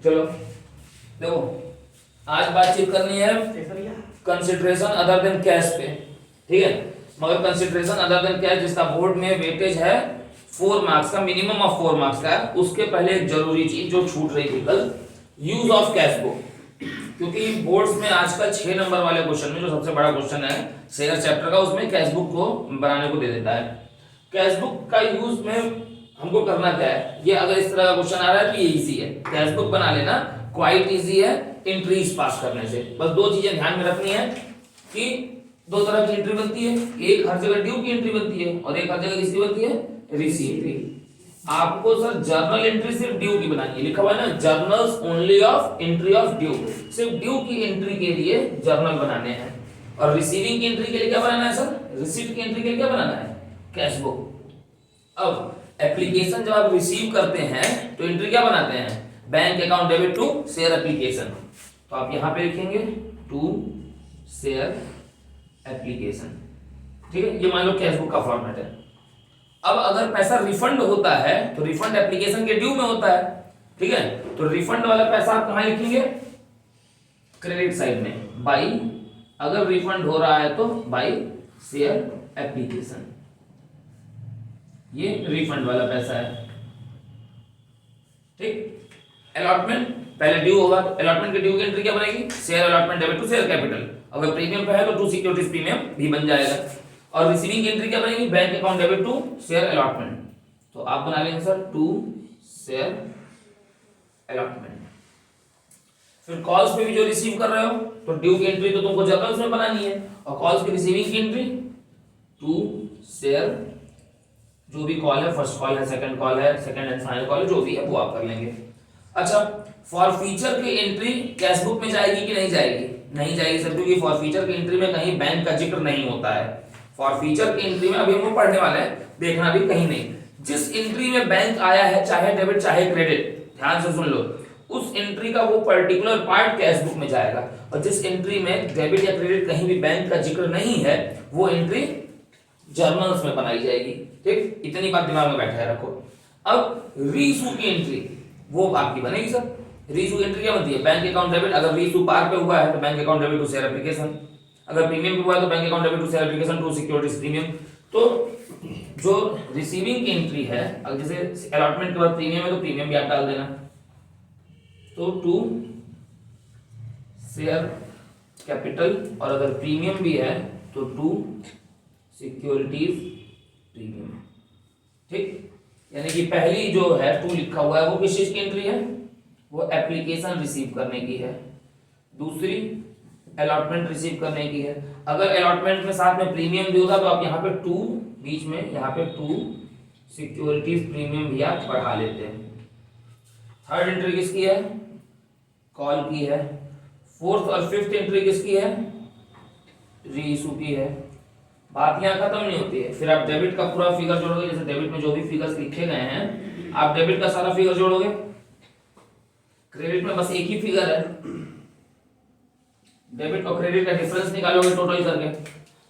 चलो देखो, आज बातचीत करनी है कंसिडरेशन अदर देन कैश पे, ठीक है। मगर कंसिडरेशन अदर देन कैश जिसका बोर्ड में वेटेज है 4 मार्क्स का, मिनिमम ऑफ 4 मार्क्स का है, उसके पहले एक जरूरी चीज जो छूट रही थी कल, यूज ऑफ कैश बुक। क्योंकि बोर्ड्स में आजकल 6 नंबर वाले क्वेश्चन में जो सबसे बड़ा क्वेश्चन है शेयर चैप्टर का, उसमें कैश बुक को बनाने को दे देता है। कैश बुक का यूज में हमको करना क्या है, ये अगर इस तरह का क्वेश्चन आ रहा है तो ये इजी है, कैश बुक बना लेना क्वाइट इजी है एंट्रीज पास करने से। बस दो चीजें ध्यान में रखनी है कि दो तरह की एंट्री बनती है, एक हर जगह ड्यू की एंट्री बनती है और एक हर जगह किसकी बनती है, रिसीव की। आपको सर जर्नल एंट्री सिर्फ ड्यू की बनानी है, लिखा हुआ है ना journals only of entry of due, सिर्फ ड्यू की एंट्री के लिए जर्नल बनाने हैं। और रिसीविंग की एंट्री के लिए क्या बनाना है सर, रिसीप्ट की एंट्री के लिए क्या बनाना है, कैश बुक। अब एप्लीकेशन जब आप रिसीव करते हैं तो एंट्री क्या बनाते हैं, bank account debit to share application, तो आप यहां पे लिखेंगे टू शेयर एप्लीकेशन, ठीक है। ये मान लो कैश बुक का फॉर्मेट है। अब अगर पैसा रिफंड होता है तो रिफंड एप्लीकेशन के ड्यू में होता है, ठीक है। तो रिफंड वाला पैसा आप कहां लिखेंगे, क्रेडिट साइड में, बाई, अगर रिफंड हो रहा है तो बाई शेयर एप्लीकेशन, ये रिफंड वाला पैसा है, ठीक। अलॉटमेंट पहले ड्यू होगा तो अलॉटमेंट के ड्यू की एंट्री क्या बनेगी, share allotment debit to share capital, अगर प्रीमियम पे है तो टू सिक्योरिटीज प्रीमियम भी बन जाएगा। और रिसीविंग की एंट्री क्या बनेगी, bank account debit to share allotment, तो आप बना लेंगे सर टू शेयर अलॉटमेंट। फिर कॉल्स पे भी जो रिसीव कर रहे हो तो ड्यू की एंट्री तो तुमको जर्नल्स में बनानी है, और कॉल्स की रिसीविंग की एंट्री टू शेयर, जो भी कॉल है, फर्स्ट कॉल है, सेकंड कॉल है, सेकंड एंड फाइनल कॉल है, जो भी है वो आप कर लेंगे। अच्छा, फॉर फीचर की एंट्री कैश बुक में जाएगी कि नहीं जाएगी, नहीं जाएगी सर, क्योंकि फॉर फीचर की एंट्री में कहीं बैंक का जिक्र नहीं होता है। फॉर फीचर की एंट्री में अभी हम पढ़ने वाले हैं, देखना भी कहीं नहीं, जिस एंट्री में बैंक आया है चाहे डेबिट चाहे क्रेडिट, ध्यान से सुन लो, उस एंट्री का वो पर्टिकुलर पार्ट कैश बुक में जाएगा, और जिस एंट्री में डेबिट या क्रेडिट कहीं भी बैंक का जिक्र नहीं है वो एंट्री जर्नल्स में बनाई जाएगी, ठीक। इतनी बात दिमाग में बैठा है रखो। अब रीइशू की एंट्री वो आपकी बनेगी सर, रीइशू की एंट्री क्या बनती है, बैंक अकाउंट डेबिट, अगर रीइशू पार पे हुआ है तो bank account debit to share application, अगर प्रीमियम पे हुआ है तो bank account debit to share application to securities premium. तो जो रिसीविंग की एंट्री है, अगर जैसे अलॉटमेंट के बाद प्रीमियम है तो प्रीमियम भी आप डाल देना, तो टू शेयर कैपिटल, और अगर प्रीमियम भी है तो टू सिक्योरिटीज प्रीमियम, ठीक। यानी कि पहली जो है टू लिखा हुआ है वो किस चीज की एंट्री है, वो एप्लीकेशन रिसीव करने की है, दूसरी अलॉटमेंट रिसीव करने की है। अगर अलॉटमेंट में साथ में प्रीमियम भी होगा तो आप यहाँ पे टू बीच में, यहाँ पे टू सिक्योरिटीज प्रीमियम भी आप बढ़ा लेते हैं। थर्ड एंट्री किसकी है, कॉल की है। फोर्थ और फिफ्थ एंट्री किसकी है, रीइशू की है। बात यहाँ खत्म नहीं होती है, फिर आप डेबिट का पूरा फिगर जोड़ोगे, जैसे डेबिट में जो भी फिगर्स लिखे गए हैं आप डेबिट का सारा फिगर जोड़ोगे, क्रेडिट में बस एक ही फिगर है, डेबिट और क्रेडिट का डिफरेंस निकालोगे टोटल करके।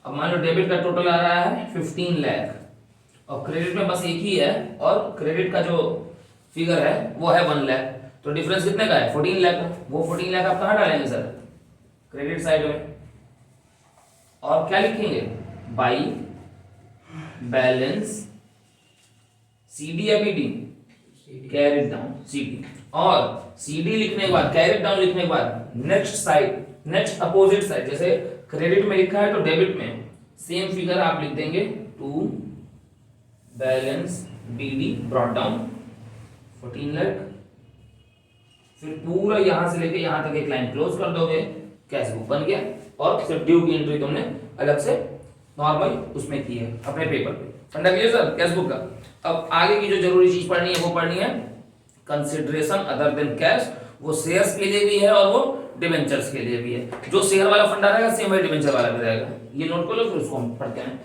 अब मान लो डेबिट का टोटल आ रहा है 15 लाख और क्रेडिट में बस एक ही है, और क्रेडिट का जो फिगर है वो है 1 लाख, तो डिफरेंस कितने का है, 14 लाख। वो 14 लाख आप कहाँ डालेंगे सर, क्रेडिट साइड में, और क्या लिखेंगे, बाई बैलेंस सीडी या बीडी, कैरिड डाउन सीडी, और सीडी लिखने के बाद कैरिड डाउन लिखने के बाद next side, next opposite side, जैसे क्रेडिट में लिखा है तो डेबिट में सेम फिगर आप लिख देंगे to balance BD brought down 14 lakh. फिर पूरा यहां से लेके यहां तक एक लाइन क्लोज कर दोगे, कैश बुक बन गया, और सिर्फ ड्यू की एंट्री तुमने अलग से नॉर्मल उसमें की है अपने पेपर पे। फंडा क्लियर सर कैश बुक का। अब आगे की जो जरूरी चीज पढ़नी है वो पढ़नी है कंसिडरेशन अदर देन कैश, वो शेयर्स के लिए भी है और वो डिबेंचर्स के लिए भी है। जो शेयर वाला फंडा रहेगा सेम वही डिबेंचर वाला भी रहेगा, ये नोट कर लो, फिर उसको हम पढ़ते हैं।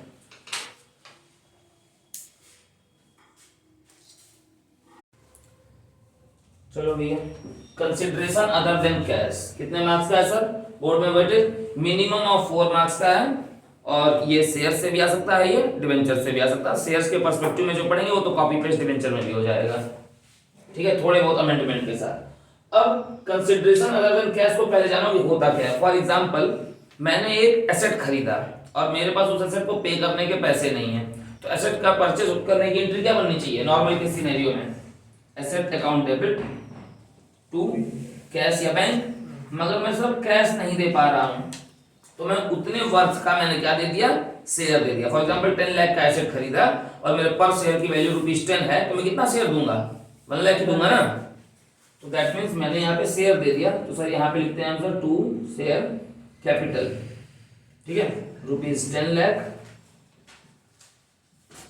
चलो भैया, कंसिडरेशन अदर देन कैश कितने मार्क्स का है सर, बोर्ड में वेटेज मिनिमम ऑफ 4 मार्क्स का है, और ये शेयर से भी आ सकता है, ये डिबेंचर से भी आ सकता है। शेयर्स के पर्सपेक्टिव में जो पढ़ेंगे वो तो कॉपी पेस्ट डिबेंचर में भी हो जाएगा, ठीक है, थोड़े बहुत अमेंडमेंट के साथ। अब कंसिडरेशन अदर देन कैश को पहले जानो कि होता क्या है। फॉर एग्जांपल मैंने एक एसेट खरीदा और मेरे पास उस एसेट को पे करने के पैसे नहीं है, तो एसेट का परचेज करने की एंट्री क्या बननी चाहिए नॉर्मल के सिनेरियो में, asset account debit to cash या बैंक। मगर मैं सर कैश नहीं दे पा रहा हूं, तो मैं उतने वर्थ का मैंने क्या दे दिया, शेयर दे दिया। फॉर एग्जांपल 10 लाख का एसेट खरीदा और मेरे पर शेयर की वैल्यू ₹10 है, तो मैं कितना शेयर दूंगा, 1 लाख ही दूंगा ना। तो दैट मींस मैंने यहाँ पे शेयर दे दिया। तो सर यहाँ पे लिखते हैं हम सर टू शेयर कैपिटल, ठीक है, ₹10 लाख,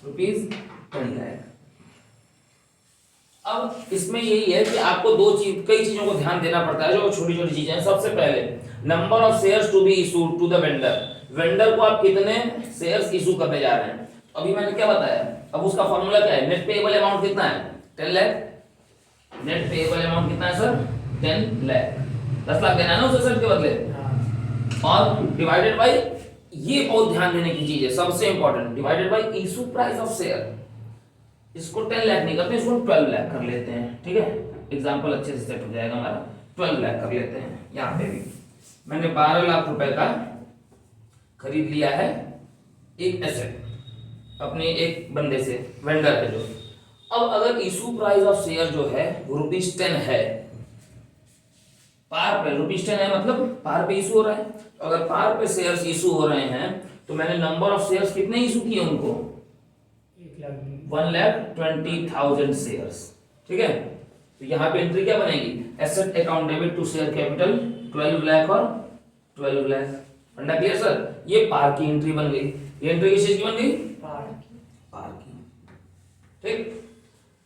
₹10 लाख। अब इसमें यही है कि आपको कई चीजों को ध्यान देना पड़ता है, जो छोटी छोटी चीजें हैं। सबसे पहले number of shares to be issued to the vendor, vendor को आप कितने शेयर्स इशू करने जा रहे हैं। अभी मैंने क्या बताया, अब उसका फॉर्मूला क्या है, नेट पेएबल अमाउंट कितना है 10 लाख, नेट पेएबल अमाउंट कितना है सर 10 लाख, 10 लाख देना है ना उस एसेट के बदले, और डिवाइडेड बाय, ये बहुत ध्यान देने की चीज है, सबसे important, divided by issue price of share. इसको 10 लाख नहीं करते, इसको 12 लाख कर लेते हैं, ठीक है, एग्जांपल अच्छे से सेट हो जाएगा हमारा। 12 लाख कर लेते हैं। यहाँ पे भी मैंने 12 लाख रुपए का खरीद लिया है एक एसेट अपने एक बंदे से, वेंडर है जो। अब अगर इशू प्राइस ऑफ शेयर जो है वो ₹10 है, पार पे ₹10 है, मतलब पार पे इशू हो रहा है। तो अगर पार पे शेयर्स इशू हो रहे हैं, तो मैंने नंबर ऑफ शेयर्स कितने इशू किए उनको, 1,20,000 शेयर्स, ठीक है। तो यहाँ पे एंट्री क्या बनेगी, asset account debit to share capital 12 lakh और 12 लाख। फंडा क्लियर सर, ये पार की एंट्री बन गई। ये एंट्री किस चीज की बन गई, पार की, ठीक।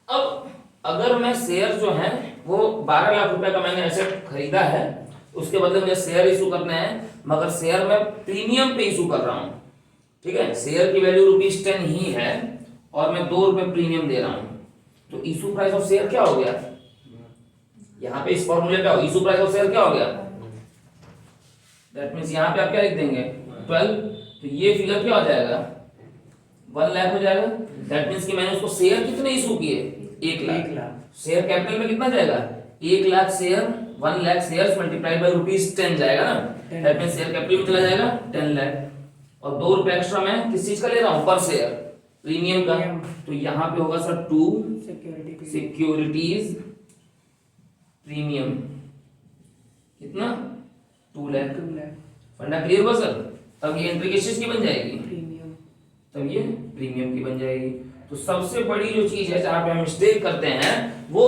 अब अगर मैं शेयर जो है वो 12 लाख रुपए का मैंने एसेट खरीदा है, उसके बदले मुझे शेयर इशू करने हैं, मगर शेयर मैं प्रीमियम पे इशू कर रहा हूं, ठीक है, शेयर की वैल्यू ₹10 ही है और मैं ₹2 प्रीमियम दे रहा हूं, तो इशू प्राइस ऑफ शेयर क्या हो गया, यहाँ पे इस फॉर्मूले क्या हो, इशू प्राइस ऑफ शेयर क्या हो गया, दैट मींस यहाँ पे आप क्या लिख देंगे 12, तो ये फिगर क्या हो जाएगा 1 लाख हो जाएगा। दैट मींस कि मैंने उसको शेयर कितने इशू किए, 1 लाख। शेयर कैपिटल में कितना जाएगा, 1 lakh share, 1 lakh shares multiplied by ₹10 जाएगा ना, दैट मींस शेयर कैपिटल में चला जाएगा 10 लाख, और ₹2 एक्स्ट्रा मैं किस चीज का ले रहा हूं, पर शेयर, प्रीमियम का। तो यहाँ पे होगा सर टू सिक्योरिटीज प्रीमियम, कितना 2 लाख। फंडा क्लियर हुआ सर, तब ये एंट्री किस चीज की बन जाएगी, तब ये प्रीमियम की बन जाएगी। तो सबसे बड़ी जो चीज है जहां पे हम मिस्टेक करते हैं, वो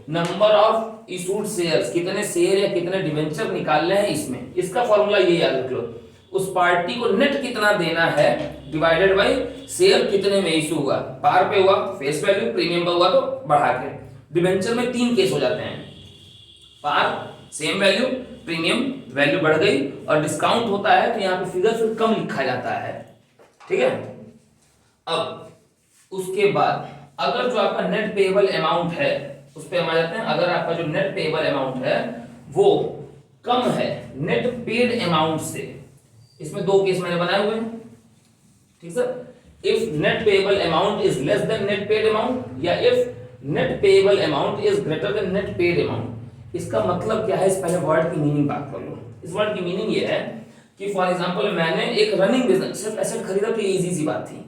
नंबर ऑफ इशूड शेयर्स, कितने शेयर या कितने डिवेंचर निकालने हैं इसमें, इसका फॉर्मूला ये याद रख लो, उस पार्टी को नेट कितना देना है डिवाइडेड बाय शेयर कितने में इशू हुआ, पार पे हुआ फेस वैल्यू, प्रीमियम पे हुआ तो बढ़ा के। डिवेंचर में 3 केस हो जाते हैं, पार सेम वैल्यू, प्रीमियम वैल्यू बढ़ गई और डिस्काउंट होता है, तो यहाँ पे फिगर फिर कम लिखा जाता है, ठीक है। अब उसके बाद अगर जो आपका नेट पेएबल अमाउंट है उस पे हम आ जाते हैं। अगर आपका जो नेट पेएबल अमाउंट है वो कम है नेट पेड अमाउंट से, इसमें 2 केस मैंने बनाए हुए हैं, ठीक sir, if net payable amount is less than net paid amount, या if net payable amount is greater than net paid amount. इसका मतलब क्या है, इस पहले वर्ड की मीनिंग बात कर लो। इस वर्ड की मीनिंग ये है कि फॉर एग्जांपल मैंने एक रनिंग बिजनेस, सिर्फ एसेट खरीदा तो ये इजी सी बात थी,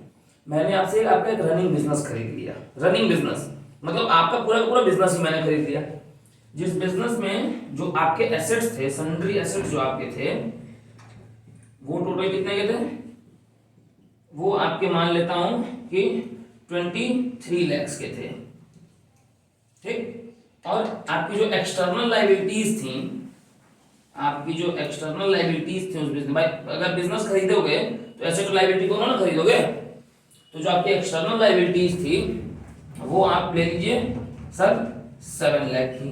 मैंने आपसे आपका एक रनिंग बिजनेस खरीद लिया। रनिंग बिजनेस मतलब आपका पूरा का पूरा बिजनेस ही मैंने खरीद लिया, जिस बिजनेस में जो आपके एसेट्स थे, सन्ड्री एसेट्स जो आपके थे, वो टोटल कितने के थे, वो आपके मान लेता हूं कि 23 लाख के थे, ठीक। और आपकी जो एक्सटर्नल लायबिलिटीज थी, आपकी जो एक्सटर्नल लायबिलिटीज थी उस बिजनेस, भाई अगर बिजनेस खरीदोगे तो एसेट लायबिलिटी को ना खरीदोगे, तो जो आपकी एक्सटर्नल लायबिलिटीज थी वो आप ले लीजिए सर 7 लाख की,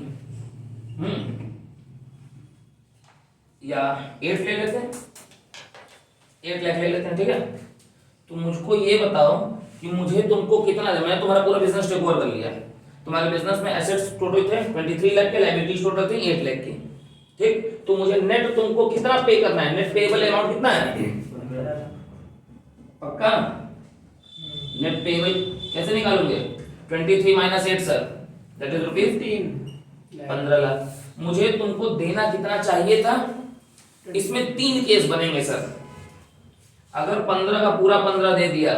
या 8 ले लेते हैं, 8 लाख ले लेते हैं, ठीक है। तो मुझको ये बताओ कि मुझे तुमको कितना दे, मैंने तुम्हारा पूरा बिजनेस टेक ओवर कर लिया, तुम्हारे बिजनेस में एसेट्स टोटल थे 23 लाख के, लायबिलिटीज टोटल थी 8 लाख की, ठीक। तो मुझे नेट तुमको कितना पे करना है, नेट पेएबल अमाउंट कितना है, पक्का नेट पेएबल कैसे निकालोगे, 23 - 8 सर, दैट इज ₹15 लाख। मुझे तुमको देना कितना चाहिए था, इसमें 3 केस बनेंगे सर। अगर 15 का पूरा 15 दे दिया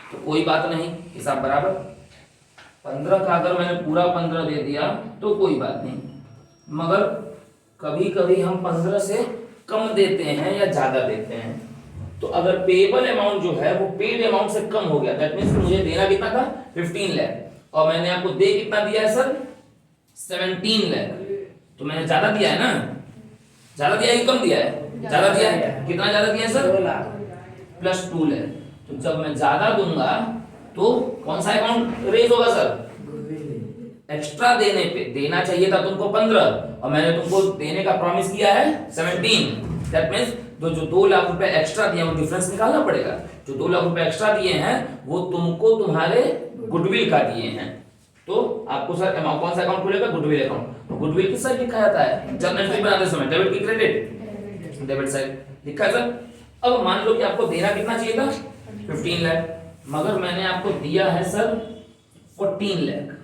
तो कोई बात नहीं, हिसाब बराबर। 15 का अगर मैंने पूरा 15 दे दिया तो कोई बात नहीं, मगर कभी कभी हम 15 से कम देते हैं या ज्यादा देते हैं। तो अगर पेएबल अमाउंट जो है वो पेड अमाउंट से कम हो गया, दैट मींस मुझे देना कितना था 15 लाख और मैंने आपको दे कितना दिया है सर 17 लाख, तो मैंने ज्यादा दिया है ना, ज्यादा दिया है कि कम दिया है, ज्यादा दिया है। कितना ज्यादा दिया है सर 2 लाख प्लस 2 लाख। तो जब मैं ज्यादा दूंगा तो कौन सा अकाउंट रेज होगा सर, एक्स्ट्रा देने पे। देना चाहिए था तुमको 15 और मैंने तुमको देने का प्रॉमिस किया है 17, दैट मींस जो 2 लाख रुपए एक्स्ट्रा दिए वो डिफरेंस निकालना पड़ेगा। जो 2 लाख रुपए एक्स्ट्रा दिए हैं वो तुमको तुम्हारे गुडविल का दिए हैं। तो आपको सर अमाउंट कौन सा अकाउंट खुलेगा, गुडविल अकाउंट। तो गुडविल किस साइड लिखा जाता है, जर्नल एंट्री बनाते समय डेबिट की क्रेडिट, डेबिट साइड लिखा है सर। अब मान लो कि आपको देना कितना चाहिए था 15 लाख, मगर मैंने आपको दिया है सर 14 लाख।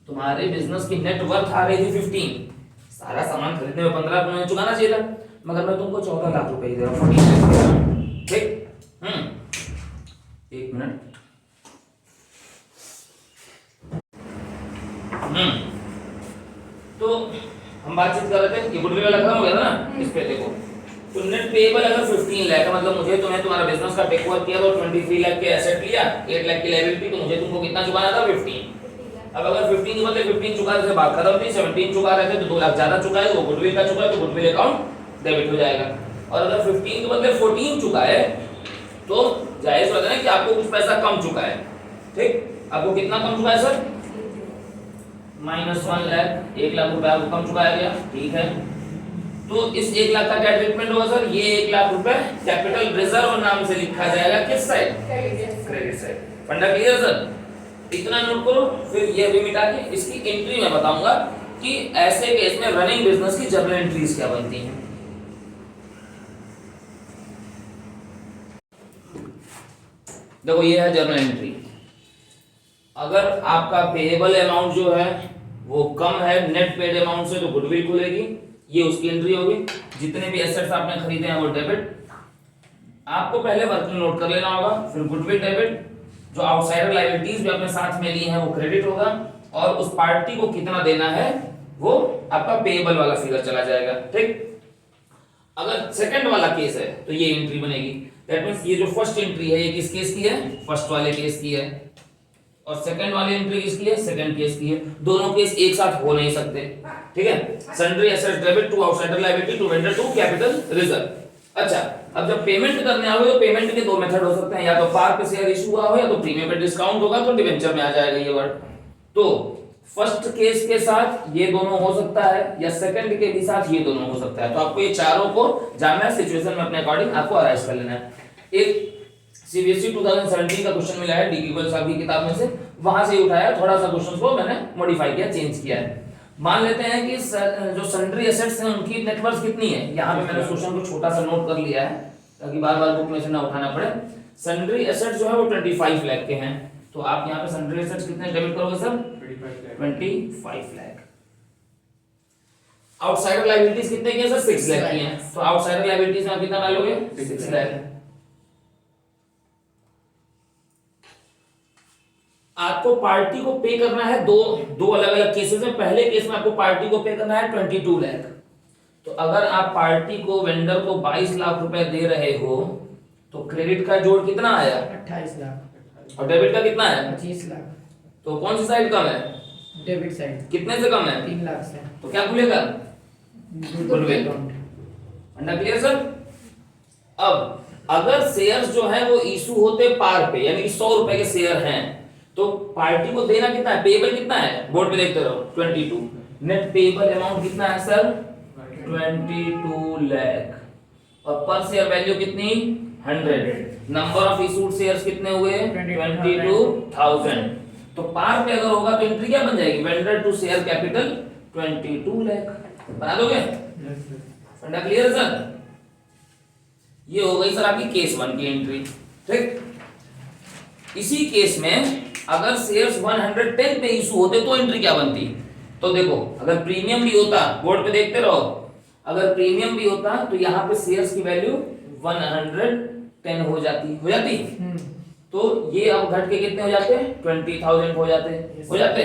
तुम्हारे बिजनेस की नेट वर्थ आ रही थी 15, सारा सामान खरीदने में 15 लाख मैंने चुकाना चाहिए था, मगर मैं तुमको 14 लाख रुपए ही दे रहा हूं, 14 लाख दे रहा हूं, ठीक। एक मिनट, तो हम बातचीत कर रहे थे कि गुडविल वाला खत्म हो गया था ना, इस पे देखो। तो नेट पेएबल अगर 15 लाख है, मतलब मुझे तुम्हें तुम्हारा बिजनेस का टेक ओवर किया तो 23 लाख के एसेट लिया, 8 लाख की लायबिलिटी, तो मुझे तुमको कितना चुकाना था 15। अब अगर 15 के बदले 15 चुका रहे थे, बात खत्म थी। 17 चुका रहे थे तो 2 लाख ज्यादा चुकाए, वो गुडविल का चुका है तो गुडविल अकाउंट डेबिट हो जाएगा। और अगर 15 के बदले 14 चुका है तो जायज बात है ना कि आपको कुछ पैसा कम चुका है, ठीक। आपको कितना कम चुका है सर, -1 लाख, 1 लाख रुपए आपको कम चुकाया गया, ठीक है। तो इस 1 लाख का क्या ट्रीटमेंट होगा सर, ये 1 लाख रुपए कैपिटल रिजर्व नाम से लिखा जाएगा, किस साइड, क्रेडिट साइड। फंडा क्लियर सर, इतना नोट करो। फिर ये भी मिटा के इसकी एंट्री मैं बताऊंगा कि ऐसे केस में रनिंग बिजनेस की जर्नल एंट्रीज क्या बनती हैं। देखो ये है जर्नल एंट्री। अगर आपका पेएबल अमाउंट जो है वो कम है नेट पेड अमाउंट से तो गुडविल खुलेगी, ये उसकी एंट्री होगी। जितने भी एसेट्स आपने खरीदे हैं वो डेबिट। आपको पहले वर्किंग नोट कर लेना होगा, फिर गुडविल डेबिट, जो आउटसाइडर लायबिलिटीज भी अपने साथ में ली हैं वो क्रेडिट होगा, और उस पार्टी को कितना देना है वो आपका पेएबल वाला फिगर चला जाएगा, ठीक। अगर सेकंड वाला केस है तो ये एंट्री बनेगी, दैट मींस ये जो फर्स्ट एंट्री है ये किस केस की है, फर्स्ट वाले केस की है, और सेकंड वाली एंट्री किसकी है, सेकंड केस की है। दोनों केस एक साथ हो नहीं सकते, ठीक है। Sundry assets debit to outsider liability to vendor to capital reserve. अच्छा, अब जब पेमेंट करने आओगे तो पेमेंट के 2 मेथड हो सकते हैं, या तो पार पे शेयर इशू हुआ हो या तो प्रीमियम पे डिस्काउंट होगा तो डिबेंचर में आ जाएगा ये वर्ड। तो फर्स्ट केस के साथ ये दोनों हो सकता है या सेकंड के भी साथ ये दोनों हो सकता है। तो आपको ये चारों को जानना है, सिचुएशन में अपने अकॉर्डिंग आपको अराइज कर लेना है। एक सीबीएसई 2017 का क्वेश्चन मिला है डीकी गोयल साहब की किताब में से, वहां से उठाया, थोड़ा सा क्वेश्चन को मैंने मॉडिफाई किया, चेंज किया है। मान लेते हैं कि जो सन्ड्री एसेट्स हैं उनकी नेटवर्थ कितनी है। यहाँ पे मैंने क्वेश्चन को छोटा सा नोट कर लिया है ताकि बार बार बुक में से ना उठाना पड़े। सन्ड्री एसेट्स जो है वो 25 लाख के हैं, तो आप यहाँ पे सन्ड्री एसेट्स कितने डेबिट करोगे सर, 25 लाख। आउटसाइडर लायबिलिटीज कितने की है सर, 6 लाख की हैं, तो आउटसाइडर लायबिलिटीज में आप कितना डालोगे, 6 लाख। आपको पार्टी को पे करना है दो अलग अलग केसेस में। पहले केस में आपको पार्टी को पे करना है 22 लाख। तो अगर आप पार्टी को वेंडर को 22 लाख रुपए दे रहे हो तो क्रेडिट का जोड़ कितना आया, 28 लाख, और डेबिट का कितना है, 25 लाख। तो कौन सी साइड कम है, डेबिट साइड। कितने से कम है, 3 लाख से। तो क्या खुलेगा, गुडविल। अंडा क्लियर सर। अब अगर शेयर्स जो है वो इशू होते पार पे, यानी 100 रुपए के शेयर हैं, तो पार्टी को देना कितना है, पेएबल कितना है, बोर्ड पे देखते रहो 22। नेट पेएबल अमाउंट कितना है सर, 22 लाख, और पर शेयर वैल्यू कितनी, 100। नंबर ऑफ इशूड शेयर्स कितने हुए, 22,000। तो पार पे अगर होगा तो एंट्री क्या बन जाएगी, vendor to share capital 22 lakh. बना दोगे, फंडा क्लियर सर। ये हो गई सर आपकी केस 1 की एंट्री, ठीक। इसी केस में अगर शेयर्स 110 पे इशू होते तो एंट्री क्या बनती, तो देखो अगर प्रीमियम भी होता, बोर्ड पे देखते रहो, अगर प्रीमियम भी होता तो यहाँ पे शेयर्स की वैल्यू 110 हो जाती। तो ये अब घट के कितने हो जाते, 20,000 हो जाते।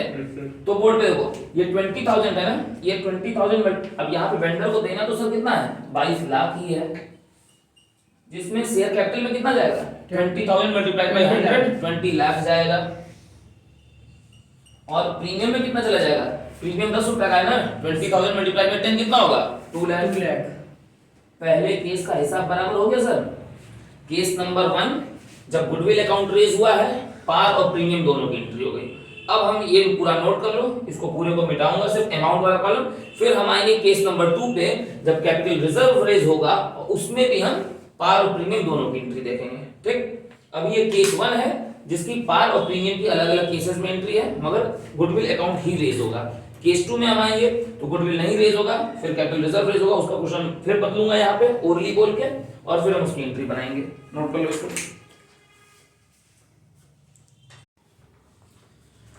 तो बोर्ड पे देखो ये 20,000 है ना, ये 20,000, अब यहाँ पे वेंडर को देना तो सर कितना है, 22 लाख ही है, जिसमें शेयर कैपिटल में कितना जाएगा, 20,000 मल्टीप्लाइड बाय 100, 20 लाख जाएगा। और प्रीमियम में कितना चला जाएगा, प्रीमियम 10 रुपए का है ना, 20,000 मल्टीप्लाइड बाय 10 कितना होगा, 2 लाख। पहले केस का हिसाब बराबर हो गया सर। केस नंबर 1, जब गुडविल अकाउंट रेज हुआ है, पार और प्रीमियम दोनों की एंट्री हो गई। अब हम ये पूरा नोट कर लो, इसको पूरे को मिटाऊंगा सिर्फ अमाउंट वाला कॉलम, फिर हम आएंगे केस नंबर 2 पे, जब कैपिटल रिजर्व रेज होगा उसमें भी हम पार और प्रीमियम दोनों की एंट्री देखेंगे। ठीक, अब ये केस 1 है जिसकी पार और प्रीमियम की अलग अलग केसेस में एंट्री है, मगर गुडविल अकाउंट ही रेज होगा। केस 2 में हम आएंगे तो गुडविल नहीं रेज होगा, फिर कैपिटल रिजर्व रेज होगा, उसका क्वेश्चन फिर बदलूंगा यहाँ पे ओरली बोल के, और फिर हम उसकी एंट्री बनाएंगे। नोट कर लो इसको।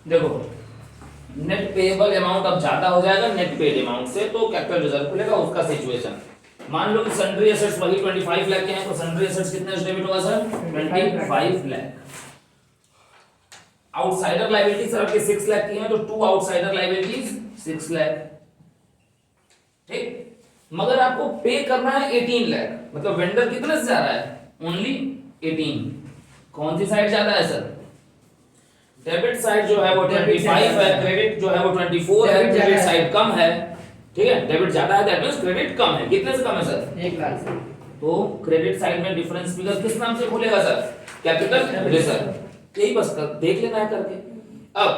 देखो नेट पेएबल अमाउंट अब ज्यादा हो जाएगा नेट पेड अमाउंट से, तो कैपिटल रिजर्व खुलेगा, उसका सिचुएशन मान लो कि सन्ड्री एसेट्स वही 25 लाख के हैं, तो सन्ड्री एसेट्स कितने से डेबिट होगा sir, 25 lakh. Outsider liability sir आपके 6 लाख की है, तो 2 आउटसाइडर लायबिलिटीज 6 लाख। ठीक, मगर आपको पे करना है 18 लाख, मतलब वेंडर कितने से जा रहा है, ओनली 18। कौन सी साइड ज्यादा है सर, डेबिट साइड जो है वो 25 है, क्रेडिट जो है वो 24 है, क्रेडिट साइड कम है। ठीक है, डेबिट ज्यादा है, दैट मींस क्रेडिट कम है। कितने से कम है सर, 1 लाख से। तो क्रेडिट साइड में डिफरेंस फिगर किस नाम से खुलेगा सर, कैपिटल रिजर्व। यही बस कर देख लेना है करके। अब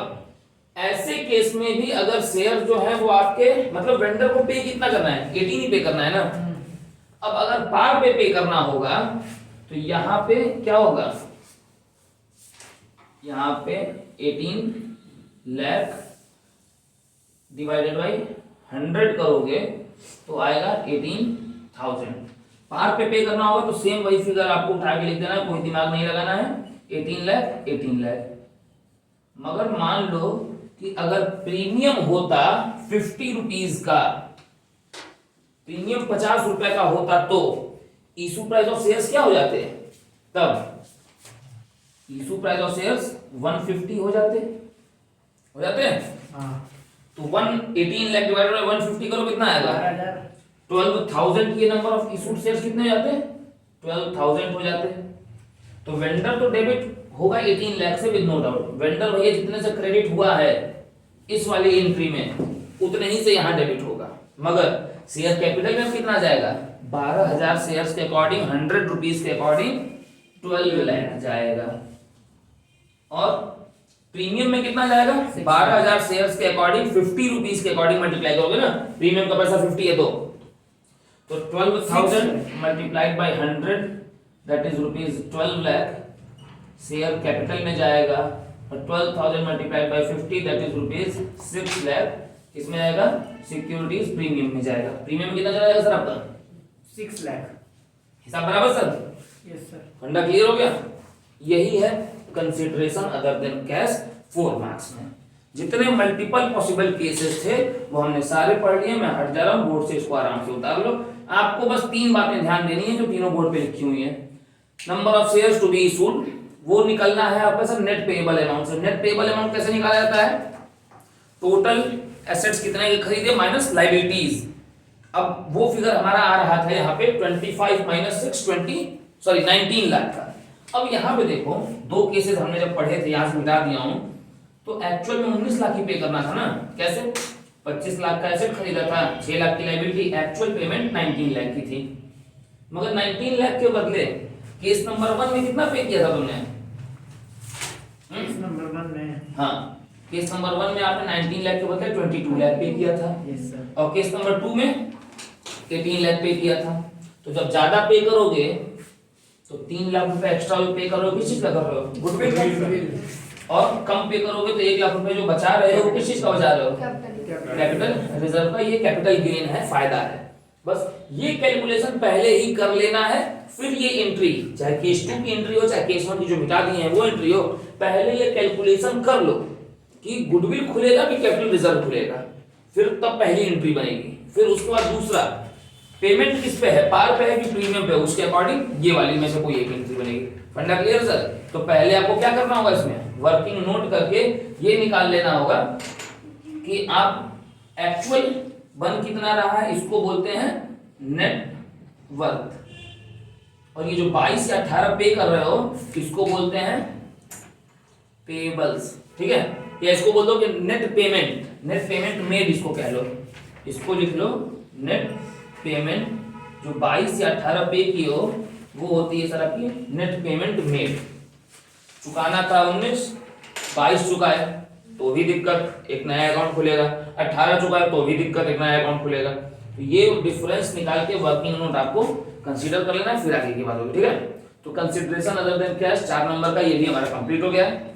ऐसे केस में भी अगर शेयर जो है वो आपके, मतलब वेंडर को पे कितना करना है, 18 ही पे करना है ना। अब अगर पार पे करना होगा तो यहाँ पे क्या होगा, यहाँ पे 18 लाख डिवाइडेड बाई 100 करोगे तो आएगा 18,000। पार पे करना होगा तो सेम वही फिगर आपको उठा के लिख देना है, कोई दिमाग नहीं लगाना है, 18 लाख। मगर मान लो कि अगर प्रीमियम होता 50 रुपीज का, प्रीमियम 50 रुपए का होता तो इशू प्राइस ऑफ शेयर्स क्या हो जाते, तब इशू प्राइस ऑफ शेयर्स 150 हो जाते हैं। हाँ, तो 18 लाख डिवाइडेड बाय 150 करो कितना आएगा, 12,000 के नंबर ऑफ इशूड शेयर्स कितने हो जाते हैं, 12,000 हो जाते हैं। तो वेंडर तो डेबिट होगा 18 लाख से विद नो डाउट, वेंडर भैया जितने से क्रेडिट हुआ है इस वाली एंट्री में उतने ही से यहाँ डेबिट होगा। मगर शेयर कैपिटल में कितना जाएगा, 12,000 शेयर्स के अकॉर्डिंग 100 रुपीज के अकॉर्डिंग 12 लाख जाएगा। और प्रीमियम में कितना जाएगा, 12,000 शेयर्स के अकॉर्डिंग 50 रुपीज के अकॉर्डिंग मल्टीप्लाई करोगे ना, प्रीमियम का पैसा 50 है तो 12,000 multiplied by 100 that is rupees 12 lakh share capital में जाएगा, और 12,000 multiplied by 50 that is rupees 6 lakh इसमें आएगा, सिक्योरिटीज प्रीमियम में जाएगा। प्रीमियम में कितना जाएगा सर आपका, 6 लाख। हिसाब बराबर सर, यस सर। फंडा क्लियर हो गया। यही है consideration other than cash 4 marks में। जितने मल्टीपल पॉसिबल केसेस थे वो हमने सारे पढ़ लिए, मैं हट जा रहा हूँ, बोर्ड से इसको आराम से उतार लो। आपको बस 3 बातें ध्यान देनी है जो तीनों बोर्ड पे लिखी हुई है। Number of shares to be issued वो निकलना है आपका सर नेट पेएबल अमाउंट से। नेट पेएबल अमाउंट कैसे निकाला जाता है, टोटल एसेट्स कितने के खरीदे माइनस लायबिलिटीज। अब वो फिगर हमारा आ रहा था यहाँ पे 25 माइनस 6 19 लाख का। अब यहाँ पे देखो 2 केसेस हमने जब पढ़े थे, यहाँ से मिटा दिया हूँ, तो एक्चुअल में 19 लाख ही पे करना था ना। कैसे, 25 लाख का एसेट खरीदा था, 6 लाख की लायबिलिटी, एक्चुअल पेमेंट 19 लाख की थी। मगर 19 लाख के बदले केस नंबर 1 में कितना पे किया था तुमने, केस नंबर 1 में, हाँ केस नंबर 1 में आपने 19 लाख के बदले 22 लाख पे किया था। Yes sir. और केस नंबर 2 में 18 लाख पे किया था। तो जब ज्यादा पे करोगे तो 3 लाख रुपए एक्स्ट्रा पे करोगे, किस चीज का कर रहे हो, गुडविल का। और कम पे करोगे तो 1 लाख रुपए जो बचा रहे हो किस चीज का बचा रहे हो, कैपिटल रिजर्व का। ये कैपिटल गेन है, फायदा है। बस ये कैलकुलेशन पहले ही कर लेना है, फिर ये एंट्री चाहे केस 2 की एंट्री हो चाहे केस 1 की जो मिटा दी है वो एंट्री हो, पहले ये कैलकुलेशन कर लो कि गुडविल खुलेगा कि कैपिटल रिजर्व खुलेगा। फिर तब पहली एंट्री बनेगी। फिर उसके बाद दूसरा पेमेंट किस पे है, पार पे है कि प्रीमियम पे, उसके अकॉर्डिंग ये वाली में से कोई एक एंट्री बनेगी। फंडा क्लियर सर? तो पहले आपको क्या करना होगा, इसमें वर्किंग नोट करके ये निकाल लेना होगा कि आप एक्चुअल बन कितना रहा है, इसको बोलते हैं नेट वर्थ, और ये जो 22 या 18 पे कर रहे हो इसको बोलते हैं पेबल्स। ठीक है, या इसको बोल दो कि नेट पेमेंट मेड, इसको कह लो, इसको लिख लो नेट पेमेंट जो 22 या 18 पे की हो वो होती है सर आपकी नेट पेमेंट मेड। चुकाना था 19, 22 चुका है तो भी दिक्कत, एक नया अकाउंट खुलेगा, 18 चुका है तो भी दिक्कत, एक नया अकाउंट खुलेगा। तो ये डिफरेंस निकाल के वर्किंग नोट आपको कंसीडर कर लेना है, फिर आगे की बात होगी। ठीक है, तो consideration other than cash 4 number का ये भी हमारा कंप्लीट हो गया है।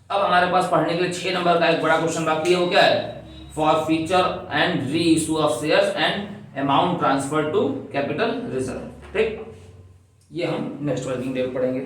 अब हमारे पास पढ़ने के लिए 6 नंबर का एक बड़ा क्वेश्चन बाकी है, वो क्या है, forfeiture and reissue of shares and amount transfer to capital reserve. ठीक, ये हम नेक्स्ट वर्किंग डे में पढ़ेंगे।